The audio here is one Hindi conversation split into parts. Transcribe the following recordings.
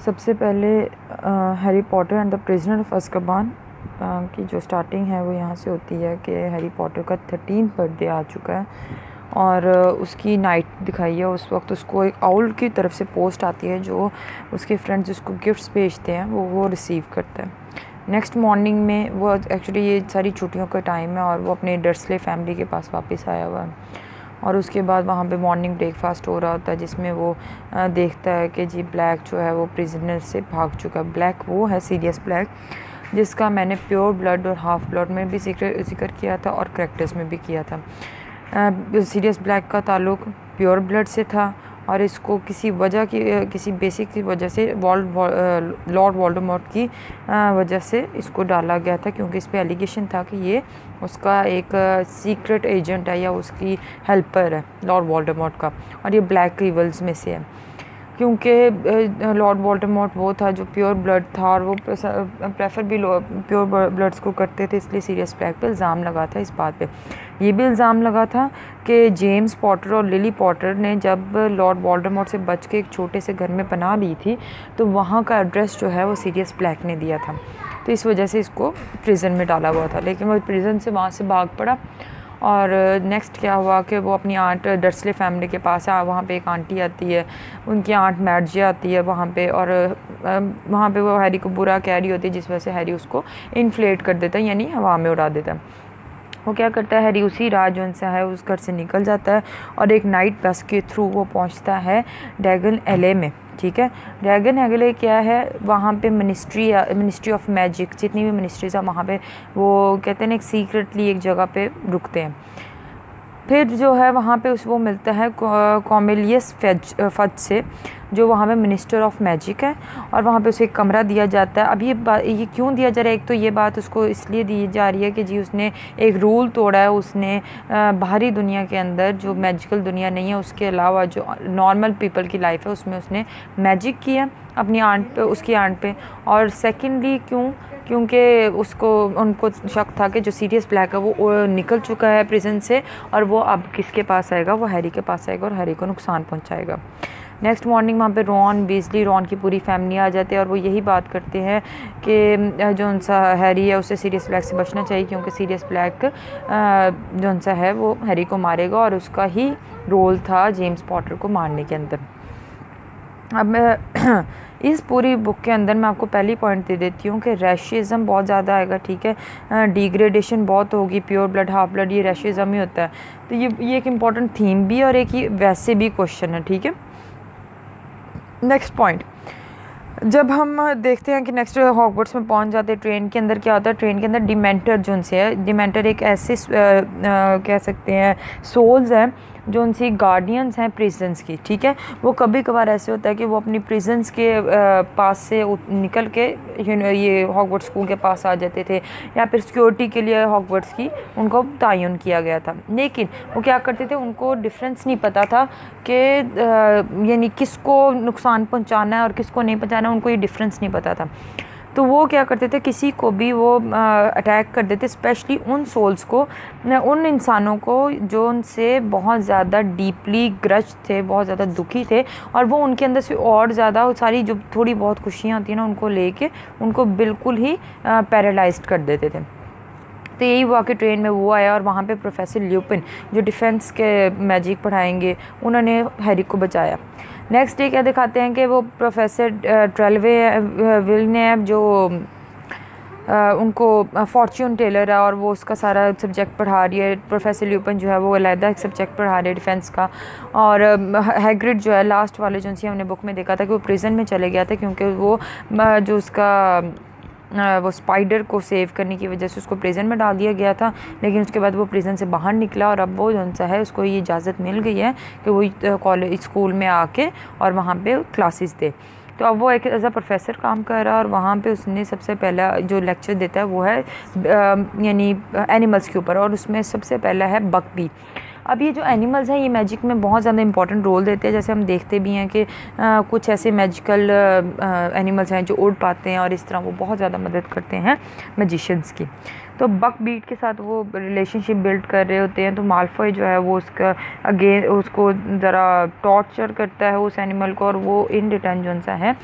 सबसे पहले Harry Potter and the prisoner of Azkaban की जो स्टार्टिंग है वो यहाँ से होती है कि हैरी पॉटर का 13th बर्थडे आ चुका है और उसकी नाइट दिखाई है। उस वक्त उसको एक आउल की तरफ से पोस्ट आती है जो उसके फ्रेंड्स उसको गिफ्ट्स भेजते हैं वो रिसीव करता है। नेक्स्ट मॉर्निंग में वो एक्चुअली ये सारी छुट्टियों का टाइम है और वो अपने डर्सले फैमिली के पास वापस आया हुआ है और उसके बाद वहाँ पे मॉर्निंग ब्रेकफास्ट हो रहा होता है जिसमें वो देखता है कि जी ब्लैक जो है वो प्रिजनर से भाग चुका है। ब्लैक वो है सीरियस ब्लैक जिसका मैंने प्योर ब्लड और हाफ ब्लड में भी जिक्र किया था और करेक्टर्स में भी किया था। सीरियस ब्लैक का ताल्लुक प्योर ब्लड से था और इसको किसी बेसिक की वजह से लॉर्ड वोल्डेमॉर्ट की वजह से इसको डाला गया था क्योंकि इस पे एलिगेशन था कि ये उसका एक सीक्रेट एजेंट है या उसकी हेल्पर है लॉर्ड वोल्डेमॉर्ट का और ये ब्लैक इवल्स में से है क्योंकि लॉर्ड वोल्डेमॉर्ट वो था जो प्योर ब्लड था और वो प्रेफर भी प्योर ब्लड्स को करते थे, इसलिए सीरियस ब्लैक पे इल्ज़ाम लगा था। इस बात पे ये भी इल्ज़ाम लगा था कि जेम्स पॉटर और लिली पॉटर ने जब लॉर्ड वोल्डेमॉर्ट से बच के एक छोटे से घर में पनाह ली थी तो वहाँ का एड्रेस जो है वो सीरियस ब्लैक ने दिया था, तो इस वजह से इसको प्रिजन में डाला हुआ था। लेकिन वो प्रिजन से वहाँ से भाग पड़ा और नेक्स्ट क्या हुआ कि वो अपनी आंट डर्सले फैमिली के पास है। वहाँ पे एक आंटी आती है, उनकी आंट मैडजी आती है वहाँ पे और वहाँ पे वो हैरी को बुरा कह रही होती है जिस वजह से हैरी उसको इन्फ्लेट कर देता है यानी हवा में उड़ा देता है। वो क्या करता है हैरी उसी रात जो उनसे है उस घर से निकल जाता है और एक नाइट बस के थ्रू वो पहुंचता है ड्रैगन एले में। ठीक है, ड्रैगन एले क्या है, वहाँ पे मिनिस्ट्री ऑफ मैजिक जितनी भी मिनिस्ट्रीज है वहाँ पे वो कहते हैं ना एक सीक्रेटली एक जगह पे रुकते हैं। फिर जो है वहाँ पे वो मिलता है कॉर्नेलियस फज से जो वहाँ पे मिनिस्टर ऑफ मैजिक है और वहाँ पे उसे एक कमरा दिया जाता है। अब ये क्यों दिया जा रहा है, एक तो ये बात उसको इसलिए दी जा रही है कि जी उसने एक रूल तोड़ा है, उसने बाहरी दुनिया के अंदर जो मैजिकल दुनिया नहीं है उसके अलावा जो नॉर्मल पीपल की लाइफ है उसमें उसने मैजिक किया अपनी उसकी आंट पे। और सेकेंडली क्योंकि उनको शक था कि जो सीरियस ब्लैक है वो निकल चुका है प्रिजन से और वो अब किसके पास आएगा, वो हैरी के पास आएगा और हैरी को नुकसान पहुंचाएगा। नेक्स्ट मॉर्निंग वहाँ पे रॉन की पूरी फैमिली आ जाती है और वो यही बात करते हैं कि जो उनसा हैरी है उसे सीरियस ब्लैक से बचना चाहिए क्योंकि सीरियस ब्लैक जो उनसा है वो हैरी को मारेगा और उसका ही रोल था जेम्स पॉटर को मारने के अंदर। अब मैं इस पूरी बुक के अंदर मैं आपको पहली पॉइंट दे देती हूँ कि रैशिज़म बहुत ज़्यादा आएगा। ठीक है, डिग्रेडेशन बहुत होगी, प्योर ब्लड हाफ ब्लड ये रैशिज़म ही होता है, तो ये एक इम्पॉर्टेंट थीम भी और एक ये वैसे भी क्वेश्चन है। ठीक है, नेक्स्ट पॉइंट जब हम देखते हैं कि नेक्स्ट हॉगवर्ट्स में पहुंच जाते हैं ट्रेन के अंदर क्या होता है, ट्रेन के अंदर डिमेंटर जो उनसे है, डिमेंटर एक ऐसे कह सकते हैं सोल्स हैं जो उनसे गार्डियंस हैं प्रिजन्स की। ठीक है, वो कभी कभार ऐसे होता है कि वो अपनी प्रिजन्स के पास से निकल के ये हॉगवर्ट्स स्कूल के पास आ जाते थे या फिर सिक्योरिटी के लिए हॉगवर्ट्स की उनको तयन किया गया था। लेकिन वो क्या करते थे, उनको डिफरेंस नहीं पता था कि यानी किसको नुकसान पहुंचाना है और किसको नहीं पहुंचाना है, उनको ये डिफरेंस नहीं पता था। तो वो क्या करते थे, किसी को भी वो अटैक कर देते, स्पेशली उन सोल्स को, उन इंसानों को जो उनसे बहुत ज़्यादा डीपली ग्रज थे, बहुत ज़्यादा दुखी थे और वो उनके अंदर से और ज़्यादा सारी जो थोड़ी बहुत खुशियाँ होती हैं ना उनको लेके उनको बिल्कुल ही पैरालाइज्ड कर देते थे। तो यही हुआ कि ट्रेन में वो आया और वहाँ पे प्रोफेसर ल्यूपिन जो डिफेंस के मैजिक पढ़ाएंगे उन्होंने हैरी को बचाया। नेक्स्ट डे क्या दिखाते हैं कि वो प्रोफेसर विलनेव जो उनको फॉर्च्यून टेलर है और वो उसका सारा सब्जेक्ट पढ़ा रही है। प्रोफेसर ल्यूपिन जो है वो अलहदा एक सब्जेक्ट पढ़ा रहे हैं डिफेंस का। और हैग्रिड जो है लास्ट वाले जो हमने बुक में देखा था कि वो प्रिजन में चले गया था क्योंकि वो जो उसका वो स्पाइडर को सेव करने की वजह से उसको प्रिजन में डाल दिया गया था। लेकिन उसके बाद वो प्रिजन से बाहर निकला और अब वो जो है उसको ये इजाज़त मिल गई है कि वो कॉलेज स्कूल में आके और वहाँ पे क्लासेस दे। तो अब वो एक एज अ प्रोफेसर काम कर रहा है और वहाँ पे उसने सबसे पहला जो लेक्चर देता है वो है यानी एनिमल्स के ऊपर और उसमें सबसे पहला है बकबी। अब ये जो एनिमल्स हैं ये मैजिक में बहुत ज़्यादा इंपॉर्टेंट रोल देते हैं, जैसे हम देखते भी हैं कि कुछ ऐसे मैजिकल एनिमल्स हैं जो उड़ पाते हैं और इस तरह वो बहुत ज़्यादा मदद करते हैं मैजिशियंस की। तो बक बीट के साथ वो रिलेशनशिप बिल्ड कर रहे होते हैं। तो माल्फॉय जो है वो उसको ज़रा टॉर्चर करता है उस एनिमल को और वो इन रिटर्न जो सा है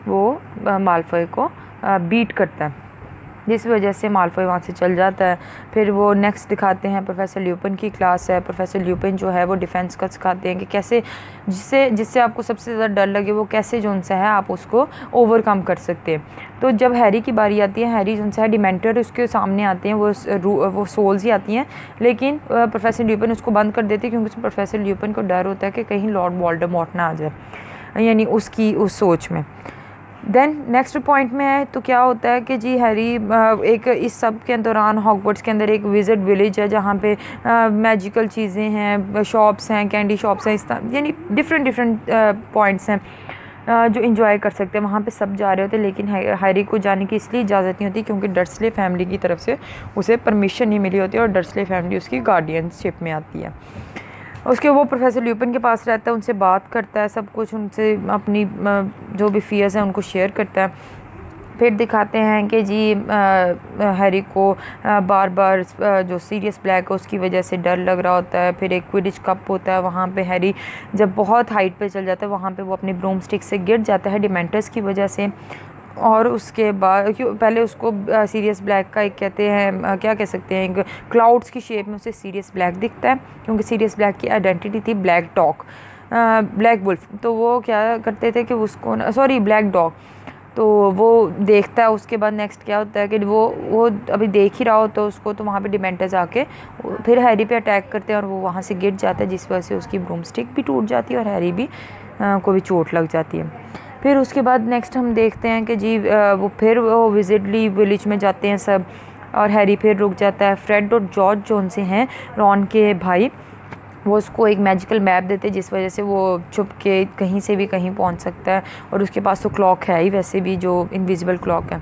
वो मालफॉय को बीट करता है, जिस वजह से मालफॉय वहाँ से चल जाता है। फिर वो नेक्स्ट दिखाते हैं प्रोफेसर ल्यूपिन की क्लास है। प्रोफेसर ल्यूपिन जो है वो डिफेंस का सिखाते हैं कि कैसे जिससे आपको सबसे ज़्यादा डर लगे वो कैसे जो सा है आप उसको ओवरकम कर सकते हैं। तो जब हैरी की बारी आती है, हैरी जो सा है डिमेंटर उसके सामने आते हैं, वो सोल्स ही आती हैं, लेकिन प्रोफेसर ल्यूपिन उसको बंद कर देते हैं क्योंकि प्रोफेसर ल्यूपिन को डर होता है कि कहीं लॉर्ड वोल्डेमॉर्ट ना आ जाए, यानी उसकी उस सोच में। देन नेक्स्ट पॉइंट में है तो क्या होता है कि जी हैरी एक इस सब के दौरान हॉगवर्ट्स के अंदर एक विजिट विलेज है जहाँ पे मैजिकल चीज़ें हैं, शॉप्स हैं, कैंडी शॉप्स हैं, इस यानी डिफरेंट पॉइंट्स हैं जो इंजॉय कर सकते हैं। वहाँ पे सब जा रहे होते हैं, लेकिन हैरी को जाने की इसलिए इजाज़त नहीं होती क्योंकि डर्सले फैमिली की तरफ से उसे परमिशन नहीं मिली होती और डर्सले फैमिली उसकी गार्डियनशिप में आती है। उसके वो प्रोफेसर ल्यूपिन के पास रहता है, उनसे बात करता है, सब कुछ उनसे अपनी जो भी फियर्स हैं उनको शेयर करता है। फिर दिखाते हैं कि जी हैरी को बार बार जो सीरियस ब्लैक है उसकी वजह से डर लग रहा होता है। फिर एक क्विडिच कप होता है, वहाँ पे हैरी जब बहुत हाइट पे चल जाता है वहाँ पे वो अपनी ब्रूम स्टिक से गिर जाता है डिमेंटर्स की वजह से। और उसके बाद पहले उसको सीरियस ब्लैक का एक कहते हैं क्या कह सकते हैं, एक क्लाउड्स की शेप में उसे सीरियस ब्लैक दिखता है क्योंकि सीरियस ब्लैक की आइडेंटिटी थी ब्लैक डॉग, ब्लैक वुल्फ। तो वो क्या करते थे कि उसको ब्लैक डॉग, तो वो देखता है। उसके बाद नेक्स्ट क्या होता है कि वो अभी देख ही रहा हो तो उसको, तो वहाँ पे डिमेंटर्स आके फिर हैरी पे अटैक करते हैं और वो वहाँ से गिर जाता है, जिस वजह से उसकी ब्रूम स्टिक भी टूट जाती है और हैरी भी को भी चोट लग जाती है। फिर उसके बाद नेक्स्ट हम देखते हैं कि जी वो विजिटली विलेज में जाते हैं सब, और हैरी फिर रुक जाता है। फ्रेड और जॉर्ज जोन से हैं रॉन के भाई, वो उसको एक मैजिकल मैप देते हैं जिस वजह से वो छुप के कहीं से भी कहीं पहुंच सकता है, और उसके पास तो क्लॉक है ही वैसे भी, जो इनविजिबल क्लॉक है।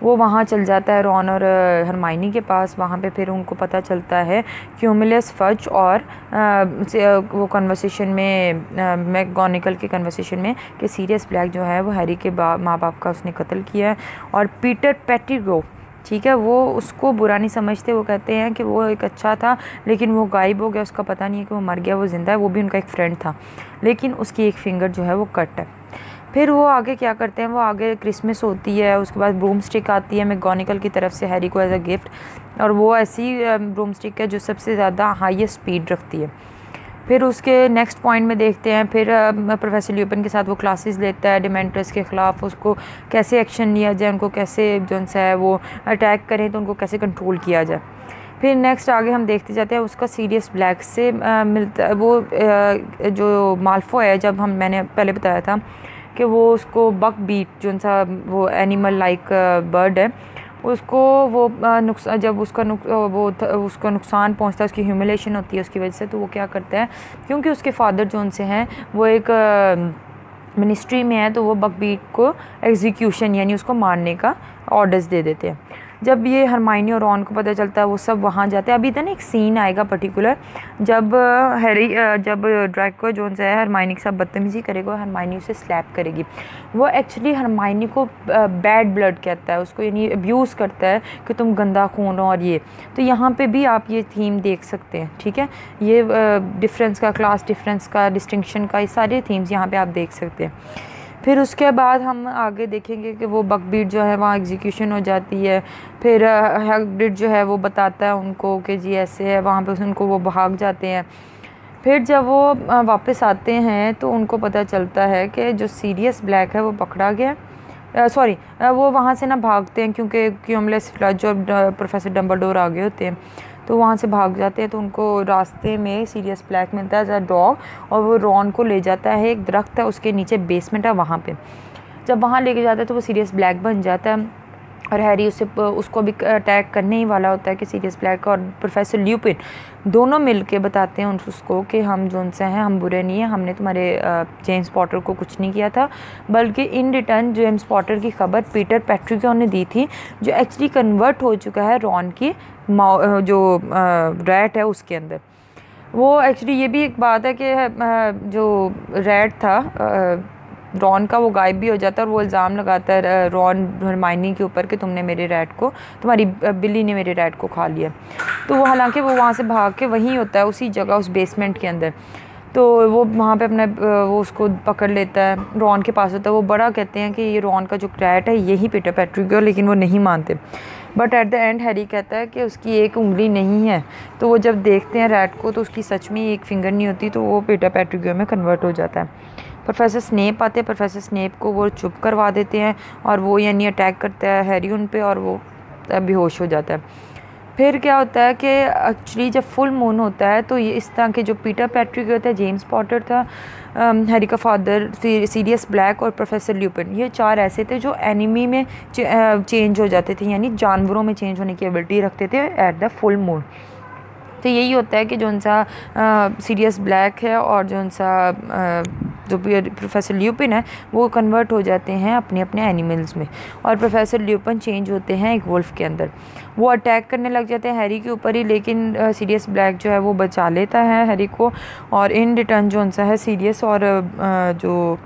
वो वहाँ चल जाता है रॉन और हरमाइनी के पास। वहाँ पे फिर उनको पता चलता है क्यूमुलस फज और वो कन्वर्सेशन में मैकगोनागल के कन्वर्सेशन में कि सीरियस ब्लैक जो है वो हैरी के माँ बाप का उसने कत्ल किया है। और पीटर पेटिग्रो, ठीक है, वो उसको बुरा नहीं समझते, वो कहते हैं कि वो एक अच्छा था लेकिन वो गायब हो गया, उसका पता नहीं है कि वो मर गया वो ज़िंदा है, वो भी उनका एक फ्रेंड था लेकिन उसकी एक फिंगर जो है वो कट है। फिर वो आगे क्या करते हैं, वो आगे क्रिसमस होती है, उसके बाद ब्रूम स्टिक आती है मैकगोनागल की तरफ से हैरी को एज अ गिफ्ट, और वो ऐसी ब्रूम स्टिक है जो सबसे ज़्यादा हाईएस्ट स्पीड रखती है। फिर उसके नेक्स्ट पॉइंट में देखते हैं फिर प्रोफेसर ल्यूपिन के साथ वो क्लासेस लेता है डिमेंटर्स के ख़िलाफ़, उसको कैसे एक्शन लिया जाए, उनको कैसे जो है वो अटैक करें तो उनको कैसे कंट्रोल किया जाए। फिर नेक्स्ट आगे हम देखते जाते हैं उसका सीरियस ब्लैक से मिलता है वो जो माल्फॉय है, जब मैंने पहले बताया था कि वो उसको बक बीट जो सा वो एनिमल लाइक बर्ड है, उसको वो नुकसान जब उसका नुकसान पहुंचता है, उसकी ह्यूमिलेशन होती है उसकी वजह से, तो वो क्या करता है क्योंकि उसके फादर जो उनसे हैं वो एक मिनिस्ट्री में है, तो वो बकबीट को एग्जीक्यूशन यानी उसको मारने का ऑर्डर्स दे देते हैं। जब ये हरमाइनी और रॉन को पता चलता है वो सब वहाँ जाते हैं। अभी तो ना एक सीन आएगा पर्टिकुलर जब ड्रैको जोन्स है हरमाइनी के साथ बदतमीजी करेगा, हरमाइनी उसे स्लैप करेगी। वो एक्चुअली हरमाइनी को बैड ब्लड कहता है उसको, यानी अब्यूज़ करता है कि तुम गंदा खून हो। और ये तो यहाँ पे भी आप ये थीम देख सकते हैं, ठीक है, ये डिफरेंस का, क्लास डिफरेंस का, डिस्टिंक्शन का, ये सारे थीम्स यहाँ पे आप देख सकते हैं। फिर उसके बाद हम आगे देखेंगे कि वो बकबीट जो है वहाँ एग्जीक्यूशन हो जाती है। फिर हैग्रिड जो है वो बताता है उनको कि जी ऐसे है, वहाँ पे उनको वो भाग जाते हैं। फिर जब वो वापस आते हैं तो उनको पता चलता है कि जो सीरियस ब्लैक है वो पकड़ा गया, वो वहाँ से ना भागते हैं क्योंकि क्यूमुलस फ्लज और प्रोफेसर डम्बलडोर आ गए होते हैं, तो वहाँ से भाग जाते हैं। तो उनको रास्ते में सीरियस ब्लैक मिलता है एज अ डॉग, और वो रॉन को ले जाता है, एक दरख्त है उसके नीचे बेसमेंट है वहाँ पे। जब वहाँ लेके जाता है तो वो सीरियस ब्लैक बन जाता है, और हैरी उसको भी अटैक करने ही वाला होता है कि सीरियस ब्लैक और प्रोफेसर ल्यूपिन दोनों मिलके बताते हैं उसको कि हम जो उनसे हैं हम बुरे नहीं हैं, हमने तुम्हारे जेम्स पॉटर को कुछ नहीं किया था, बल्कि इन रिटर्न जेम्स पॉटर की खबर पीटर पेट्रिगो ने दी थी, जो एक्चुअली कन्वर्ट हो चुका है रॉन की जो रैट है उसके अंदर। वो एक्चुअली ये भी एक बात है कि जो रैट था रॉन का वो गायब भी हो जाता है, और वो इल्ज़ाम लगाता है रॉन हरमाइनी के ऊपर कि तुमने मेरे रैट को, तुम्हारी बिल्ली ने मेरे रैट को खा लिया। तो वो हालांकि वो वहाँ से भाग के वहीं होता है उसी जगह उस बेसमेंट के अंदर। तो वो वहाँ पे अपना वो उसको पकड़ लेता है, रॉन के पास होता है। वो बड़ा कहते हैं कि ये रॉन का जो रैट है यही पीटर पेट्रिग्यू, लेकिन वो नहीं मानते। But at the end Harry कहता है कि उसकी एक उंगली नहीं है। तो वो जब देखते हैं रैट को तो उसकी सच में एक फिंगर नहीं होती, तो वो पीटर पेट्रिग्यू में कन्वर्ट हो जाता है। प्रोफेसर स्नेप आते हैं, प्रोफेसर स्नेप को वो चुप करवा देते हैं और वो यानी अटैक करता है हैरी उन पे और वो बेहोश हो जाता है। फिर क्या होता है कि एक्चुअली जब फुल मून होता है तो ये इस तरह के जो पीटर पेट्रिग्यू होता है, जेम्स पॉटर था, हैरी का फादर, सीरियस ब्लैक और प्रोफेसर ल्यूपिन, ये 4 ऐसे थे जो एनिमी में चेंज हो जाते थे, यानी जानवरों में चेंज होने की एबिलिटी रखते थे एट द फुल मून। तो यही होता है कि जो उनसा सीरियस ब्लैक है और जो उनसा जो प्रोफेसर ल्यूपिन है वो कन्वर्ट हो जाते हैं अपने अपने एनिमल्स में, और प्रोफेसर ल्यूपिन चेंज होते हैं एक वुल्फ के अंदर। वो अटैक करने लग जाते हैं हैरी के ऊपर ही, लेकिन सीरियस ब्लैक जो है वो बचा लेता है हैरी को, और इन रिटर्न जो उनसा है सीरियस और जो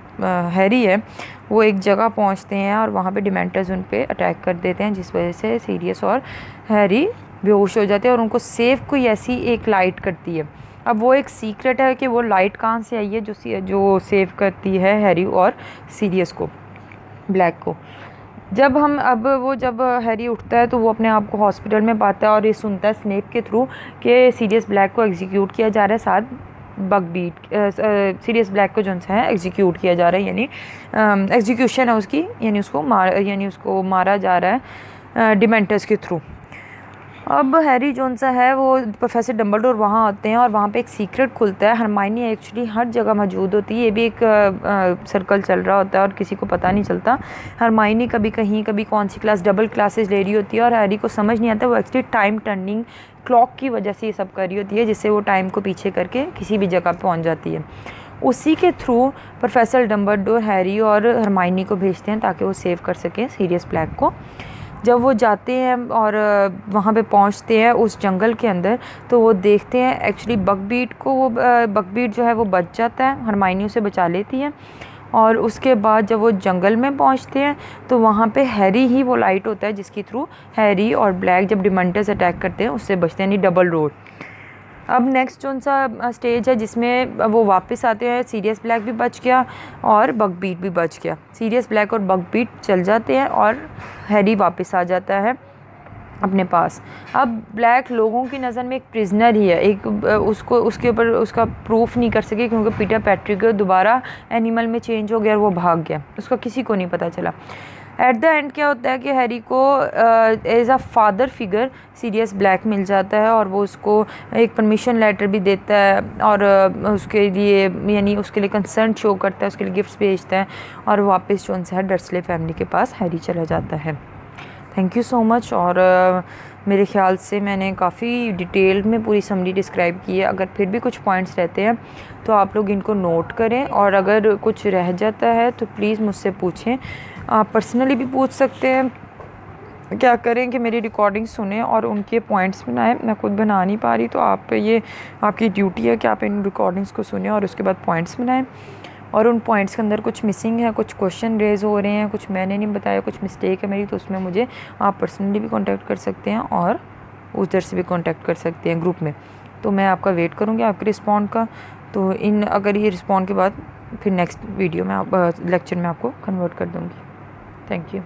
हैरी है वो एक जगह पहुंचते हैं और वहाँ पे डिमेंटर्स उन पे अटैक कर देते हैं, जिस वजह से सीरियस और हैरी बेहोश हो जाते हैं और उनको सेव कोई ऐसी एक लाइट करती है। अब वो एक सीक्रेट है कि वो लाइट कहाँ से आई है जो सेव करती है हैरी और सीरियस को, ब्लैक को। जब हैरी उठता है तो वो अपने आप को हॉस्पिटल में पाता है और ये सुनता है स्नेप के थ्रू कि सीरियस ब्लैक को एग्जीक्यूट किया जा रहा है, साथ बकबीट सीरियस ब्लैक को जो है एग्जीक्यूट किया जा रहा है, यानी एग्जीक्यूशन है उसकी, यानी उसको मारा जा रहा है डिमेंटर्स के थ्रू। अब हैरी जोनसा है वो प्रोफेसर डंबलडोर वहाँ आते हैं और वहाँ पे एक सीक्रेट खुलता है। हरमाइनी एक्चुअली हर जगह मौजूद होती है, ये भी एक सर्कल चल रहा होता है और किसी को पता नहीं चलता। हरमाइनी कभी कहीं कभी कौन सी क्लास डबल क्लासेस ले रही होती है और हैरी को समझ नहीं आता, वो एक्चुअली टाइम टर्निंग क्लॉक की वजह से ये सब कर रही होती है, जिससे वो टाइम को पीछे करके किसी भी जगह पहुँच जाती है। उसी के थ्रू प्रोफेसर डंबलडोर हैरी और हरमाइनी को भेजते हैं ताकि वो सेव कर सकें सीरियस ब्लैक को। जब वो जाते हैं और वहाँ पे पहुँचते हैं उस जंगल के अंदर, तो वो देखते हैं एक्चुअली बकबीट को, वो बकबीट जो है वो बच जाता है, हरमाइनी उसे बचा लेती है। और उसके बाद जब वो जंगल में पहुँचते हैं तो वहाँ पे हैरी ही वो लाइट होता है जिसके थ्रू हैरी और ब्लैक जब डिमेंटर्स अटैक करते हैं उससे बचते हैं, यानी डबल रोड। अब नेक्स्ट जो सा स्टेज है जिसमें वो वापस आते हैं, सीरियस ब्लैक भी बच गया और बकबीट भी बच गया। सीरियस ब्लैक और बकबीट चल जाते हैं और हैरी वापस आ जाता है अपने पास। अब ब्लैक लोगों की नज़र में एक प्रिजनर ही है, उसके ऊपर उसका प्रूफ नहीं कर सके क्योंकि पीटर पेट्रिग्यू दोबारा एनिमल में चेंज हो गया और वो भाग गया, उसका किसी को नहीं पता चला। एट द एंड क्या होता है कि हैरी को as a father figure Sirius Black मिल जाता है और वो उसको एक परमिशन लेटर भी देता है और उसके लिए यानी उसके लिए कंसर्न शो करता है, उसके लिए गिफ्ट्स भेजता है और वापस जो है डर्सले फैमिली के पास हैरी चला जाता है। Thank you so much. और मेरे ख्याल से मैंने काफ़ी डिटेल में पूरी समरी डिस्क्राइब की है। अगर फिर भी कुछ पॉइंट्स रहते हैं तो आप लोग इनको नोट करें और अगर कुछ रह जाता है तो प्लीज़ मुझसे पूछें, आप पर्सनली भी पूछ सकते हैं। क्या करें कि मेरी रिकॉर्डिंग सुने और उनके पॉइंट्स बनाएं, मैं खुद बना नहीं पा रही, तो आप ये आपकी ड्यूटी है कि आप इन रिकॉर्डिंग्स को सुने और उसके बाद पॉइंट्स बनाएं। और उन पॉइंट्स के अंदर कुछ मिसिंग है, कुछ क्वेश्चन रेज हो रहे हैं, कुछ मैंने नहीं बताया, कुछ मिस्टेक है मेरी, तो उसमें मुझे आप पर्सनली भी कांटेक्ट कर सकते हैं और उधर से भी कांटेक्ट कर सकते हैं ग्रुप में। तो मैं आपका वेट करूँगी आपके रिस्पॉन्ड का। तो अगर ये रिस्पॉन्ड के बाद फिर नेक्स्ट वीडियो में लेक्चर में आपको कन्वर्ट कर दूँगी। Thank you.